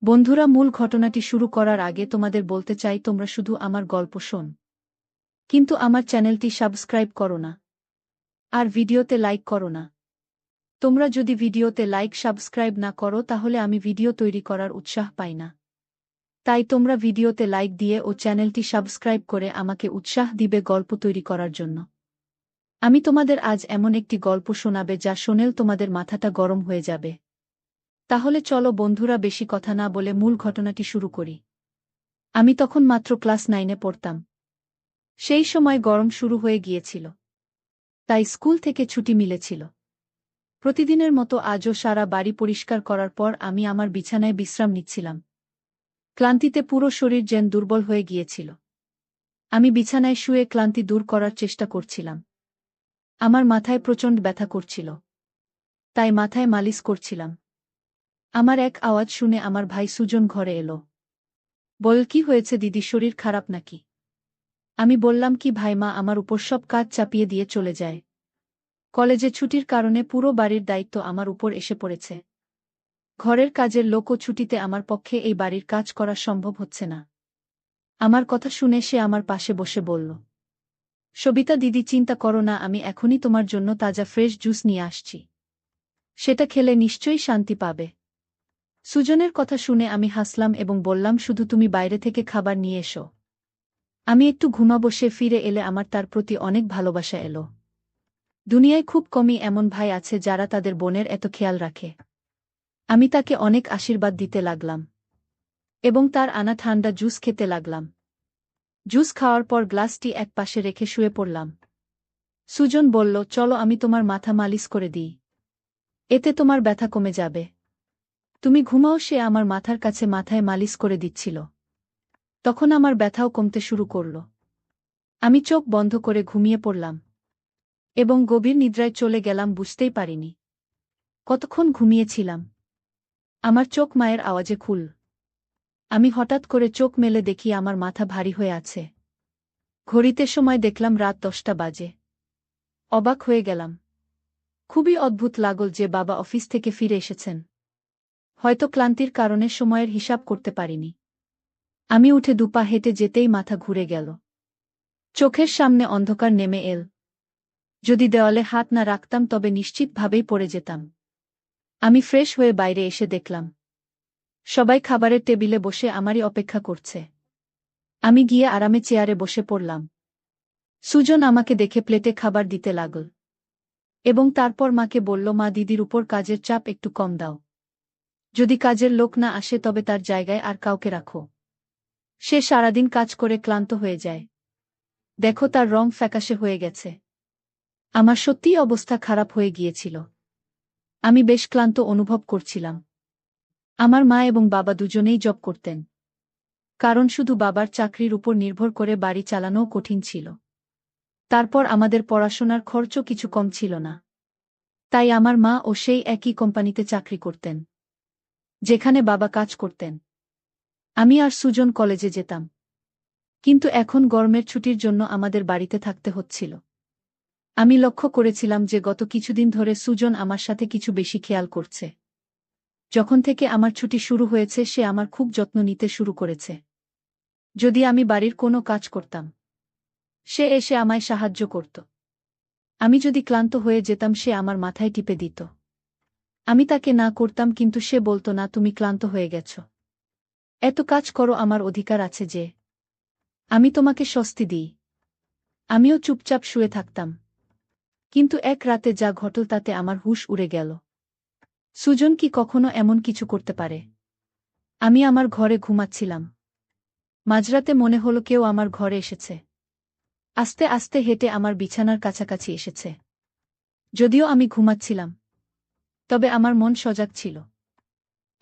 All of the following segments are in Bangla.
বন্ধুরা, মূল ঘটনাটি শুরু করার আগে তোমাদের বলতে চাই, তোমরা শুধু আমার গল্প শোন, কিন্তু আমার চ্যানেলটি সাবস্ক্রাইব করো না আর ভিডিওতে লাইক করো না। তোমরা যদি ভিডিওতে লাইক সাবস্ক্রাইব না করো তাহলে আমি ভিডিও তৈরি করার উৎসাহ পাই না। তাই তোমরা ভিডিওতে লাইক দিয়ে ও চ্যানেলটি সাবস্ক্রাইব করে আমাকে উৎসাহ দিবে গল্প তৈরি করার জন্য। আমি তোমাদের আজ এমন একটি গল্প শোনাবে যা শোনেল তোমাদের মাথাটা গরম হয়ে যাবে। তাহলে চলো বন্ধুরা, বেশি কথা না বলে মূল ঘটনাটি শুরু করি। আমি তখন মাত্র ক্লাস 9-এ পড়তাম। সেই সময় গরম শুরু হয়ে গিয়েছিল, তাই স্কুল থেকে ছুটি মিলেছিল। প্রতিদিনের মতো আজও সারা বাড়ি পরিষ্কার করার পর আমি আমার বিছানায় বিশ্রাম নিচ্ছিলাম। ক্লান্তিতে পুরো শরীর যেন দুর্বল হয়ে গিয়েছিল। আমি বিছানায় শুয়ে ক্লান্তি দূর করার চেষ্টা করছিলাম। আমার মাথায় প্রচণ্ড ব্যথা করছিল, তাই মাথায় মালিশ করছিলাম। আমার এক আওয়াজ শুনে আমার ভাই সুজন ঘরে এলো। বল, কি হয়েছে দিদি, শরীর খারাপ নাকি? আমি বললাম, কি ভাইমা আমার উপর সব কাজ চাপিয়ে দিয়ে চলে যায়। কলেজে ছুটির কারণে পুরো বাড়ির দায়িত্ব আমার উপর এসে পড়েছে। ঘরের কাজের লোকও ছুটিতে, আমার পক্ষে এই বাড়ির কাজ করা সম্ভব হচ্ছে না। আমার কথা শুনে সে আমার পাশে বসে বলল, সবিতা দিদি, চিন্তা করো না, আমি এখনই তোমার জন্য তাজা ফ্রেশ জুস নিয়ে আসছি। সেটা খেলে নিশ্চয়ই শান্তি পাবে। সুজনের কথা শুনে আমি হাসলাম এবং বললাম, শুধু তুমি বাইরে থেকে খাবার নিয়ে এসো, আমি একটু ঘুমাবো। সে ফিরে এলে আমার তার প্রতি অনেক ভালোবাসা এলো। দুনিয়ায় খুব কমই এমন ভাই আছে যারা তাদের বোনের এত খেয়াল রাখে। আমি তাকে অনেক আশীর্বাদ দিতে লাগলাম এবং তার আনা ঠান্ডা জুস খেতে লাগলাম। জুস খাওয়ার পর গ্লাসটি এক পাশে রেখে শুয়ে পড়লাম। সুজন বলল, চলো আমি তোমার মাথা মালিশ করে দিই, এতে তোমার ব্যথা কমে যাবে। তুমি ঘুমাও। সে আমার মাথার কাছে মাথায় মালিশ করে দিচ্ছিল। তখন আমার ব্যথাও কমতে শুরু করল। আমি চোখ বন্ধ করে ঘুমিয়ে পড়লাম এবং গভীর নিদ্রায় চলে গেলাম, বুঝতেই পারিনি কতক্ষণ ঘুমিয়েছিলাম। আমার চোখ মায়ের আওয়াজে খুল। আমি হঠাৎ করে চোখ মেলে দেখি আমার মাথা ভারী হয়ে আছে। ঘড়িতে সময় দেখলাম রাত 10টা বাজে। অবাক হয়ে গেলাম। খুবই অদ্ভুত লাগল যে বাবা অফিস থেকে ফিরে এসেছেন। হয়তো ক্লান্তির কারণে সময়ের হিসাব করতে পারিনি। আমি উঠে দুপা হেঁটে যেতেই মাথা ঘুরে গেল। চোখের সামনে অন্ধকার নেমে এল। যদি দেওয়ালে হাত না রাখতাম তবে নিশ্চিতভাবেই পড়ে যেতাম। আমি ফ্রেশ হয়ে বাইরে এসে দেখলাম সবাই খাবারের টেবিলে বসে আমারই অপেক্ষা করছে। আমি গিয়ে আরামে চেয়ারে বসে পড়লাম। সুজন আমাকে দেখে প্লেটে খাবার দিতে লাগল এবং তারপর মাকে বলল, মা, দিদির উপর কাজের চাপ একটু কম দাও। যদি কাজের লোক না আসে তবে তার জায়গায় আর কাউকে রাখো। সে সারাদিন কাজ করে ক্লান্ত হয়ে যায়। দেখো, তার রং ফ্যাকাশে হয়ে গেছে। আমার সত্যিই অবস্থা খারাপ হয়ে গিয়েছিল। আমি বেশ ক্লান্ত অনুভব করছিলাম। আমার মা এবং বাবা দুজনেই জব করতেন, কারণ শুধু বাবার চাকরির উপর নির্ভর করে বাড়ি চালানোও কঠিন ছিল। তারপর আমাদের পড়াশোনার খরচও কিছু কম ছিল না। তাই আমার মা ও সেই একই কোম্পানিতে চাকরি করতেন যেখানে বাবা কাজ করতেন। আমি আর সুজন কলেজে যেতাম, কিন্তু এখন গরমের ছুটির জন্য আমাদের বাড়িতে থাকতে হচ্ছিল। আমি লক্ষ্য করেছিলাম যে গত কিছুদিন ধরে সুজন আমার সাথে কিছু বেশি খেয়াল করছে। যখন থেকে আমার ছুটি শুরু হয়েছে সে আমার খুব যত্ন নিতে শুরু করেছে। যদি আমি বাড়ির কোনো কাজ করতাম, সে এসে আমায় সাহায্য করত। আমি যদি ক্লান্ত হয়ে যেতাম সে আমার মাথায় টিপে দিত। আমি তাকে না করতাম, কিন্তু সে বলতো, না, তুমি ক্লান্ত হয়ে গেছ, এত কাজ করো, আমার অধিকার আছে যে আমি তোমাকে স্বস্তি দিই। আমিও চুপচাপ শুয়ে থাকতাম। কিন্তু এক রাতে যা ঘটল তাতে আমার হুঁশ উড়ে গেল। সুজন কি কখনো এমন কিছু করতে পারে? আমি আমার ঘরে ঘুমাচ্ছিলাম। মাঝরাতে মনে হলো কেউ আমার ঘরে এসেছে। আস্তে আস্তে হেঁটে আমার বিছানার কাছাকাছি এসেছে। যদিও আমি ঘুমাচ্ছিলাম, তবে আমার মন সজাগ ছিল।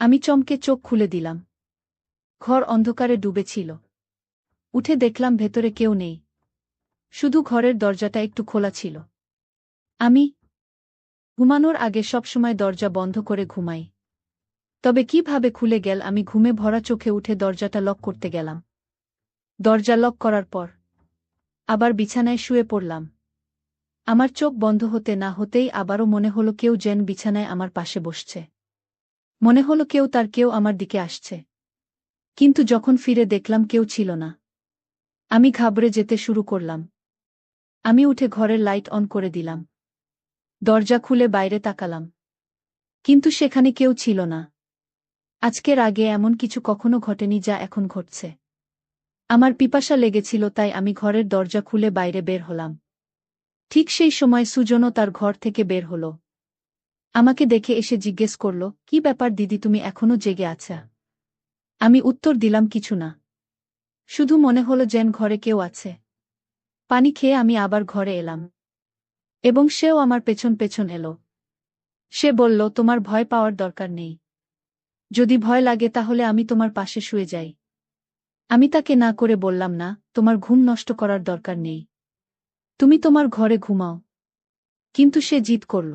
আমি চমকে চোখ খুলে দিলাম। ঘর অন্ধকারে ডুবেছিল। উঠে দেখলাম ভেতরে কেউ নেই, শুধু ঘরের দরজাটা একটু খোলা ছিল। আমি ঘুমানোর আগে সবসময় দরজা বন্ধ করে ঘুমাই, তবে কিভাবে খুলে গেল? আমি ঘুমে ভরা চোখে উঠে দরজাটা লক করতে গেলাম। দরজা লক করার পর আবার বিছানায় শুয়ে পড়লাম। আমার চোখ বন্ধ হতে না হতেই আবারও মনে হলো কেউ যেন বিছানায় আমার পাশে বসছে। মনে হলো কেউ আমার দিকে আসছে। কিন্তু যখন ফিরে দেখলাম কেউ ছিল না। আমি ঘাবড়ে যেতে শুরু করলাম। আমি উঠে ঘরের লাইট অন করে দিলাম। দরজা খুলে বাইরে তাকালাম। কিন্তু সেখানে কেউ ছিল না। আজকের আগে এমন কিছু কখনো ঘটেনি যা এখন ঘটছে। আমার পিপাসা লেগেছিল, তাই আমি ঘরের দরজা খুলে বাইরে বের হলাম। ঠিক সেই সময় সুজনও তার ঘর থেকে বের হলো। আমাকে দেখে এসে জিজ্ঞেস করল, কি ব্যাপার দিদি, তুমি এখনো জেগে আছো? আমি উত্তর দিলাম, কিছু না। শুধু মনে হলো যেন ঘরে কেউ আছে। পানি খেয়ে আমি আবার ঘরে এলাম। এবং সেও আমার পেছন পেছন এলো। সে বলল, তোমার ভয় পাওয়ার দরকার নেই। যদি ভয় লাগে তাহলে আমি তোমার পাশে শুয়ে যাই। আমি তাকে না করে বললাম, না, তোমার ঘুম নষ্ট করার দরকার নেই। তুমি তোমার ঘরে ঘুমাও। কিন্তু সে জিদ করল।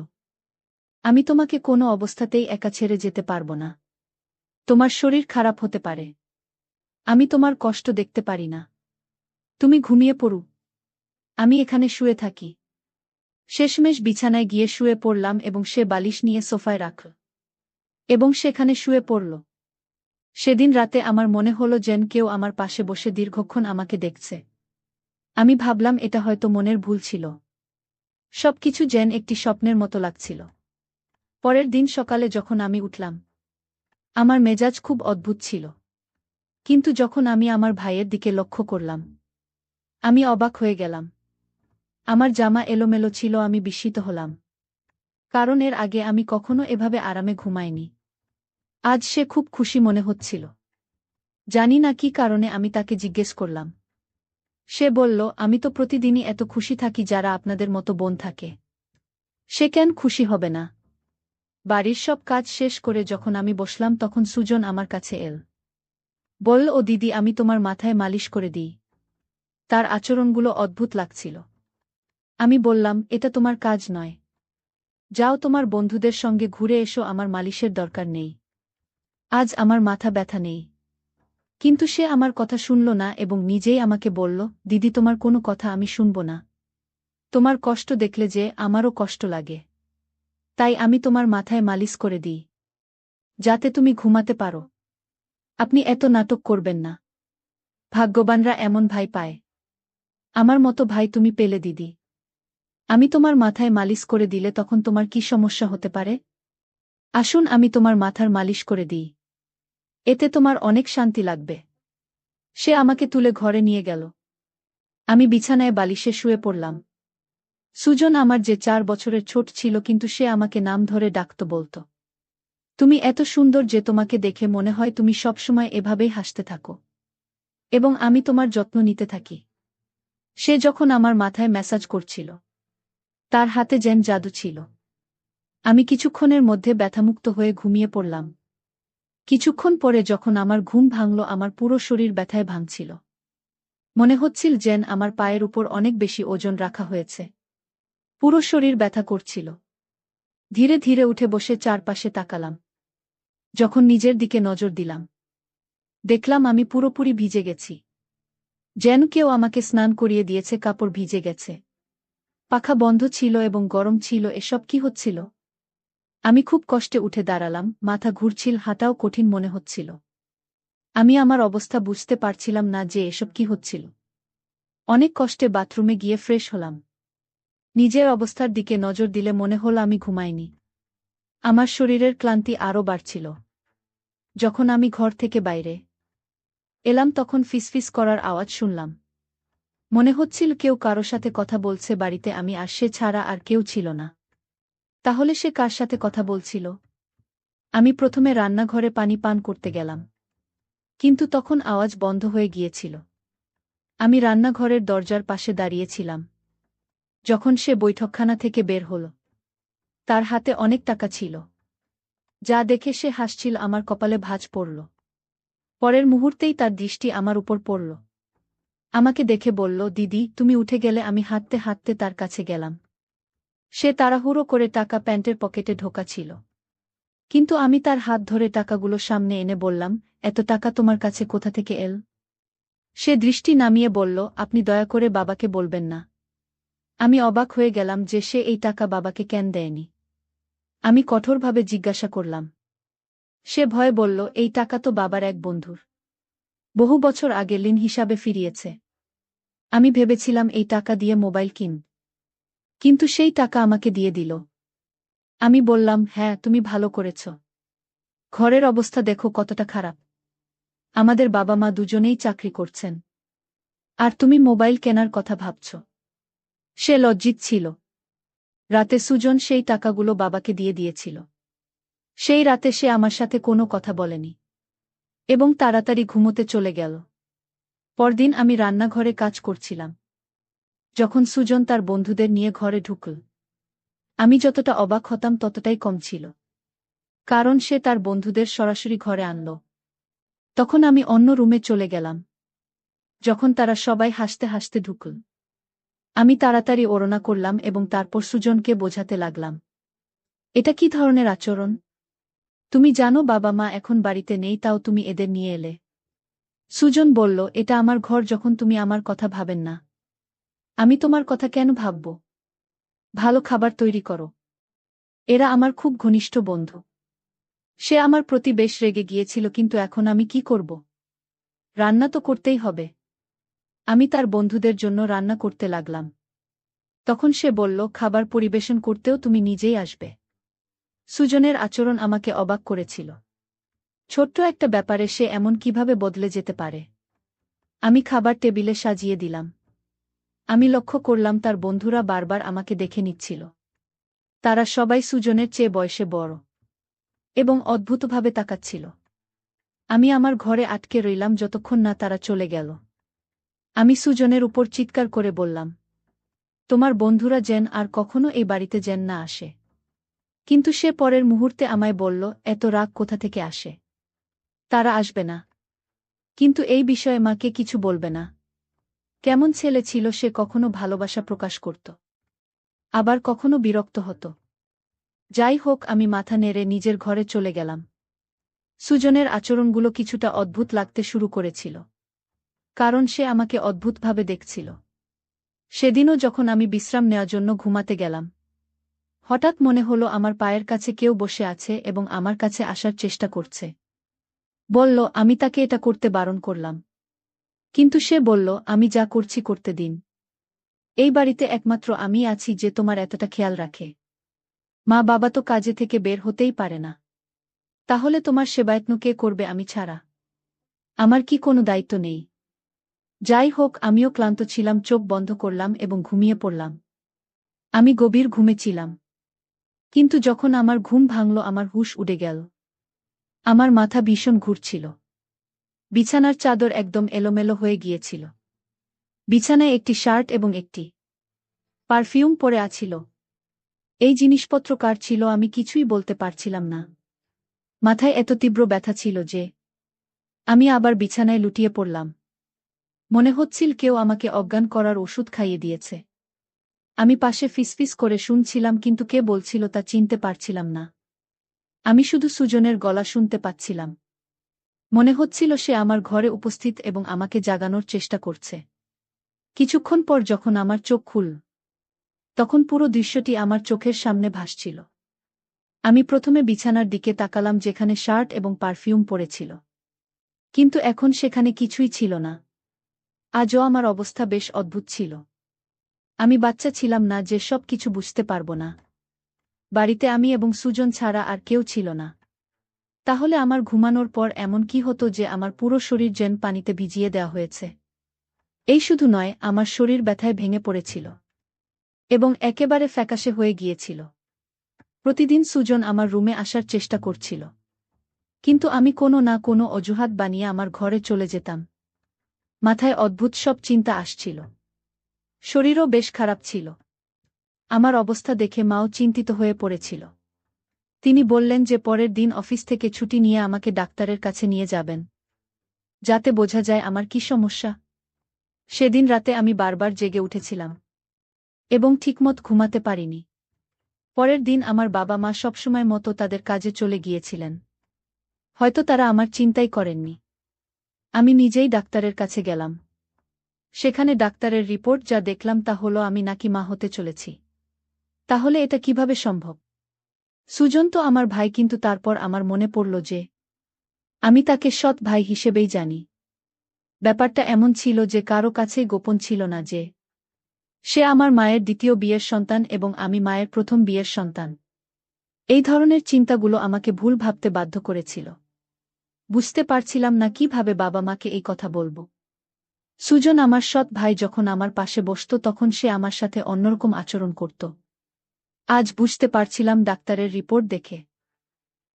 আমি তোমাকে কোনো অবস্থাতেই একা ছেড়ে যেতে পারব না। তোমার শরীর খারাপ হতে পারে। আমি তোমার কষ্ট দেখতে পারি না। তুমি ঘুমিয়ে পড়ো। আমি এখানে শুয়ে থাকি। শেষমেশ বিছানায় গিয়ে শুয়ে পড়লাম এবং সে বালিশ নিয়ে সোফায় রাখল। এবং সেখানে শুয়ে পড়ল। সেদিন রাতে আমার মনে হলো যেন কেউ আমার পাশে বসে দীর্ঘক্ষণ আমাকে দেখছে। আমি ভাবলাম এটা হয়তো মনের ভুল ছিল। সবকিছু যেন একটি স্বপ্নের মতো লাগছিল। পরের দিন সকালে যখন আমি উঠলাম, আমার মেজাজ খুব অদ্ভুত ছিল। কিন্তু যখন আমি আমার ভাইয়ের দিকে লক্ষ্য করলাম, আমি অবাক হয়ে গেলাম। আমার জামা এলোমেলো ছিল, আমি বিস্মিত হলাম। কারণ এর আগে আমি কখনো এভাবে আরামে ঘুমাইনি। আজ সে খুব খুশি মনে হচ্ছিল। জানি না কী কারণে আমি তাকে জিজ্ঞেস করলাম। সে বলল, আমি তো প্রতিদিনই এত খুশি থাকি যারা আপনাদের মতো বোন থাকে। সে কেন খুশি হবে না? বাড়ির সব কাজ শেষ করে যখন আমি বসলাম তখন সুজন আমার কাছে এল। বলল, ও দিদি, আমি তোমার মাথায় মালিশ করে দিই। তার আচরণগুলো অদ্ভুত লাগছিল। আমি বললাম, এটা তোমার কাজ নয়। যাও তোমার বন্ধুদের সঙ্গে ঘুরে এসো, আমার মালিশের দরকার নেই। আজ আমার মাথা ব্যথা নেই। কিন্তু সে আমার কথা শুনল না এবং নিজেই আমাকে বলল, দিদি, তোমার কোনো কথা আমি শুনব না। তোমার কষ্ট দেখলে যে আমারও কষ্ট লাগে। তাই আমি তোমার মাথায় মালিশ করে দিই, যাতে তুমি ঘুমাতে পারো। আপনি এত নাটক করবেন না। ভাগ্যবানরা এমন ভাই পায়। আমার মতো ভাই তুমি পেলে দিদি। আমি তোমার মাথায় মালিশ করে দিলে তখন তোমার কি সমস্যা হতে পারে? আসুন আমি তোমার মাথার মালিশ করে দিই। এতে তোমার অনেক শান্তি লাগবে। সে আমাকে তুলে ঘরে নিয়ে গেল। আমি বিছানায় বালিশে শুয়ে পড়লাম। সুজন আমার যে 4 বছরের ছোট ছিল, কিন্তু সে আমাকে নাম ধরে ডাকত, বলতো, তুমি এত সুন্দর যে তোমাকে দেখে মনে হয় তুমি সবসময় এভাবেই হাসতে থাকো। এবং আমি তোমার যত্ন নিতে থাকি। সে যখন আমার মাথায় ম্যাসাজ করছিল, তার হাতে যেন জাদু ছিল। আমি কিছুক্ষণের মধ্যে ব্যথামুক্ত হয়ে ঘুমিয়ে পড়লাম। কিছুক্ষণ পরে যখন আমার ঘুম ভাঙল, আমার পুরো শরীর ব্যথায় ভাঙছিল। মনে হচ্ছিল যেন আমার পায়ের উপর অনেক বেশি ওজন রাখা হয়েছে। পুরো শরীর ব্যথা করছিল। ধীরে ধীরে উঠে বসে চারপাশে তাকালাম। যখন নিজের দিকে নজর দিলাম, দেখলাম আমি পুরোপুরি ভিজে গেছি। যেন কেউ আমাকে স্নান করিয়ে দিয়েছে, কাপড় ভিজে গেছে। পাখা বন্ধ ছিল এবং গরম ছিল। এসব কি হচ্ছিল? আমি খুব কষ্টে উঠে দাঁড়ালাম, মাথা ঘুরছিল, হাঁটাও কঠিন মনে হচ্ছিল। আমি আমার অবস্থা বুঝতে পারছিলাম না যে এসব কি হচ্ছিল। অনেক কষ্টে বাথরুমে গিয়ে ফ্রেশ হলাম। নিজের অবস্থার দিকে নজর দিলে মনে হলো আমি ঘুমাইনি। আমার শরীরের ক্লান্তি আরও বাড়ছিল। যখন আমি ঘর থেকে বাইরে এলাম তখন ফিসফিস করার আওয়াজ শুনলাম। মনে হচ্ছিল কেউ কারো সাথে কথা বলছে বাড়িতে, আমি আর সে ছাড়া আর কেউ ছিল না। তাহলে সে কার সাথে কথা বলছিল? আমি প্রথমে রান্নাঘরে পানি পান করতে গেলাম। কিন্তু তখন আওয়াজ বন্ধ হয়ে গিয়েছিল। আমি রান্নাঘরের দরজার পাশে দাঁড়িয়েছিলাম। যখন সে বৈঠকখানা থেকে বের হল, তার হাতে অনেক টাকা ছিল। যা দেখে সে হাসছিল, আমার কপালে ভাঁজ পড়ল। পরের মুহূর্তেই তার দৃষ্টি আমার উপর পড়ল। আমাকে দেখে বলল, দিদি, তুমি উঠে গেলে। আমি হাঁটতে হাঁটতে তার কাছে গেলাম। সে তাড়াহুড়ো করে টাকা প্যান্টের পকেটে ঢোকাচ্ছিল। কিন্তু আমি তার হাত ধরে টাকাগুলো সামনে এনে বললাম, এত টাকা তোমার কাছে কোথা থেকে এল? সে দৃষ্টি নামিয়ে বলল, আপনি দয়া করে বাবাকে বলবেন না। আমি অবাক হয়ে গেলাম যে সে এই টাকা বাবাকে কেন দেয়নি। আমি কঠোরভাবে জিজ্ঞাসা করলাম। সে ভয়ে বলল, এই টাকা তো বাবার এক বন্ধুর। বহু বছর আগে ঋণ হিসাবে ফিরিয়েছে। আমি ভেবেছিলাম এই টাকা দিয়ে মোবাইল কিন। কিন্তু সেই টাকা আমাকে দিয়ে দিল। আমি বললাম, হ্যাঁ, তুমি ভালো করেছ। ঘরের অবস্থা দেখো কতটা খারাপ। আমাদের বাবা মা দুজনেই চাকরি করছেন। আর তুমি মোবাইল কেনার কথা ভাবছ। সে লজ্জিত ছিল। রাতে সুজন সেই টাকাগুলো বাবাকে দিয়ে দিয়েছিল। সেই রাতে সে আমার সাথে কোনো কথা বলেনি এবং তাড়াতাড়ি ঘুমোতে চলে গেল। পরদিন আমি রান্নাঘরে কাজ করছিলাম, যখন সুজন তার বন্ধুদের নিয়ে ঘরে ঢুকল। আমি যতটা অবাক হতাম ততটাই কম ছিল, কারণ সে তার বন্ধুদের সরাসরি ঘরে আনল। তখন আমি অন্য রুমে চলে গেলাম। যখন তারা সবাই হাসতে হাসতে ঢুকল, আমি তাড়াতাড়ি ওড়না করলাম এবং তারপর সুজনকে বোঝাতে লাগলাম, এটা কি ধরনের আচরণ? তুমি জানো বাবা মা এখন বাড়িতে নেই, তাও তুমি এদের নিয়ে এলে। সুজন বলল, এটা আমার ঘর, যখন তুমি আমার কথা ভাবেন না, আমি তোমার কথা কেন ভাবব? ভালো খাবার তৈরি করো। এরা আমার খুব ঘনিষ্ঠ বন্ধু। সে আমার প্রতি বেশ রেগে গিয়েছিল, কিন্তু এখন আমি কি করব? রান্না তো করতেই হবে। আমি তার বন্ধুদের জন্য রান্না করতে লাগলাম। তখন সে বলল, খাবার পরিবেশন করতেও তুমি নিজেই আসবে। সুজনের আচরণ আমাকে অবাক করেছিল। ছোট্ট একটা ব্যাপারে সে এমন কিভাবে বদলে যেতে পারে। আমি খাবার টেবিলে সাজিয়ে দিলাম। আমি লক্ষ্য করলাম তার বন্ধুরা বারবার আমাকে দেখে নিচ্ছিল। তারা সবাই সুজনের চেয়ে বয়সে বড় এবং অদ্ভুতভাবে তাকাচ্ছিল। আমি আমার ঘরে আটকে রইলাম যতক্ষণ না তারা চলে গেল। আমি সুজনের উপর চিৎকার করে বললাম, তোমার বন্ধুরা যেন আর কখনো এই বাড়িতে যেন না আসে। কিন্তু সে পরের মুহূর্তে আমায় বলল, এত রাগ কোথা থেকে আসে? তারা আসবে না। কিন্তু এই বিষয়ে মাকে কিছু বলবে না। কেমন ছেলে ছিল সে! কখনো ভালোবাসা প্রকাশ করত, আবার কখনো বিরক্ত হতো। যাই হোক, আমি মাথা নেড়ে নিজের ঘরে চলে গেলাম। সুজনের আচরণগুলো কিছুটা অদ্ভুত লাগতে শুরু করেছিল, কারণ সে আমাকে অদ্ভুতভাবে দেখছিল। সেদিনও যখন আমি বিশ্রাম নেওয়ার জন্য ঘুমাতে গেলাম, হঠাৎ মনে হলো আমার পায়ের কাছে কেউ বসে আছে এবং আমার কাছে আসার চেষ্টা করছে। বলল, আমি তাকে এটা করতে বারণ করলাম, কিন্তু সে বলল, আমি যা করছি করতে দিন। এই বাড়িতে একমাত্র আমি আছি যে তোমার এতটা খেয়াল রাখে। মা বাবা তো কাজে থেকে বের হতেই পারে না। তাহলে তোমার সেবায়ত্ন কে করবে আমি ছাড়া? আমার কি কোনো দায়িত্ব নেই? যাই হোক, আমিও ক্লান্ত ছিলাম। চোখ বন্ধ করলাম এবং ঘুমিয়ে পড়লাম। আমি গভীর ঘুমে ছিলাম, কিন্তু যখন আমার ঘুম ভাঙল আমার হুঁশ উড়ে গেল। আমার মাথা ভীষণ ঘুরছিল। বিছানার চাদর একদম এলোমেলো হয়ে গিয়েছিল। বিছানায় একটি শার্ট এবং একটি পারফিউম পরে আছিল। এই জিনিসপত্র কার ছিল আমি কিছুই বলতে পারছিলাম না। মাথায় এত তীব্র ব্যথা ছিল যে আমি আবার বিছানায় লুটিয়ে পড়লাম। মনে হচ্ছিল কেউ আমাকে অজ্ঞান করার ওষুধ খাইয়ে দিয়েছে। আমি পাশে ফিসফিস করে শুনছিলাম, কিন্তু কে বলছিল তা চিনতে পারছিলাম না। আমি শুধু সুজনের গলা শুনতে পাচ্ছিলাম। মনে হচ্ছিল সে আমার ঘরে উপস্থিত এবং আমাকে জাগানোর চেষ্টা করছে। কিছুক্ষণ পর যখন আমার চোখ খুলল, তখন পুরো দৃশ্যটি আমার চোখের সামনে ভাসছিল। আমি প্রথমে বিছানার দিকে তাকালাম যেখানে শার্ট এবং পারফিউম পড়েছিল, কিন্তু এখন সেখানে কিছুই ছিল না। আজও আমার অবস্থা বেশ অদ্ভুত ছিল। আমি বাচ্চা ছিলাম না যে সব কিছু বুঝতে পারব না। বাড়িতে আমি এবং সুজন ছাড়া আর কেউ ছিল না। তাহলে আমার ঘুমানোর পর এমন কি হতো যে আমার পুরো শরীর যেন পানিতে ভিজিয়ে দেওয়া হয়েছে? এই শুধু নয়, আমার শরীর ব্যথায় ভেঙে পড়েছিল এবং একেবারে ফ্যাকাশে হয়ে গিয়েছিল। প্রতিদিন সুজন আমার রুমে আসার চেষ্টা করছিল, কিন্তু আমি কোনো না কোনো অজুহাত বানিয়ে আমার ঘরে চলে যেতাম। মাথায় অদ্ভুত সব চিন্তা আসছিল। শরীরও বেশ খারাপ ছিল। আমার অবস্থা দেখে মাও চিন্তিত হয়ে পড়েছিল। তিনি বললেন যে পরের দিন অফিস থেকে ছুটি নিয়ে আমাকে ডাক্তারের কাছে নিয়ে যাবেন, যাতে বোঝা যায় আমার কি সমস্যা। সেদিন রাতে আমি বারবার জেগে উঠেছিলাম এবং ঠিকমত ঘুমাতে পারিনি। পরের দিন আমার বাবা মা সবসময় মতো তাদের কাজে চলে গিয়েছিলেন। হয়তো তারা আমার চিন্তাই করেননি। আমি নিজেই ডাক্তারের কাছে গেলাম। সেখানে ডাক্তারের রিপোর্ট যা দেখলাম তা হলো আমি নাকি মা হতে চলেছি। তাহলে এটা কিভাবে সম্ভব? সুজন তো আমার ভাই, কিন্তু তারপর আমার মনে পড়ল যে আমি তাকে সৎ ভাই হিসেবেই জানি। ব্যাপারটা এমন ছিল যে কারো কাছেই গোপন ছিল না যে সে আমার মায়ের দ্বিতীয় বিয়ের সন্তান এবং আমি মায়ের প্রথম বিয়ের সন্তান। এই ধরনের চিন্তাগুলো আমাকে ভুল ভাবতে বাধ্য করেছিল। বুঝতে পারছিলাম না কিভাবে বাবা মাকে এই কথা বলবো। সুজন আমার সৎ ভাই যখন আমার পাশে বসত তখন সে আমার সাথে অন্যরকম আচরণ করত। আজ বুঝতে পারছিলাম ডাক্তারের রিপোর্ট দেখে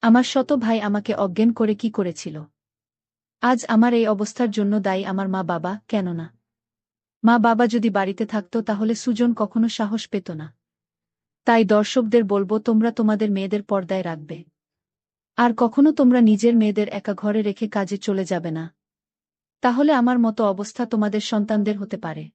আমার শত ভাই আমাকে অজ্ঞান করে কি করেছিল। আজ আমার এই অবস্থার জন্য দায়ী আমার মা বাবা, কেননা মা বাবা যদি বাড়িতে থাকতো তাহলে সুজন কখনো সাহস পেত না। তাই দর্শকদের বলবো, তোমরা তোমাদের মেয়েদের পর্দায় রাখবে। আর কখনো তোমরা নিজের মেয়েদের একা ঘরে রেখে কাজে চলে যাবে না। তাহলে আমার মতো অবস্থা তোমাদের সন্তানদের হতে পারে।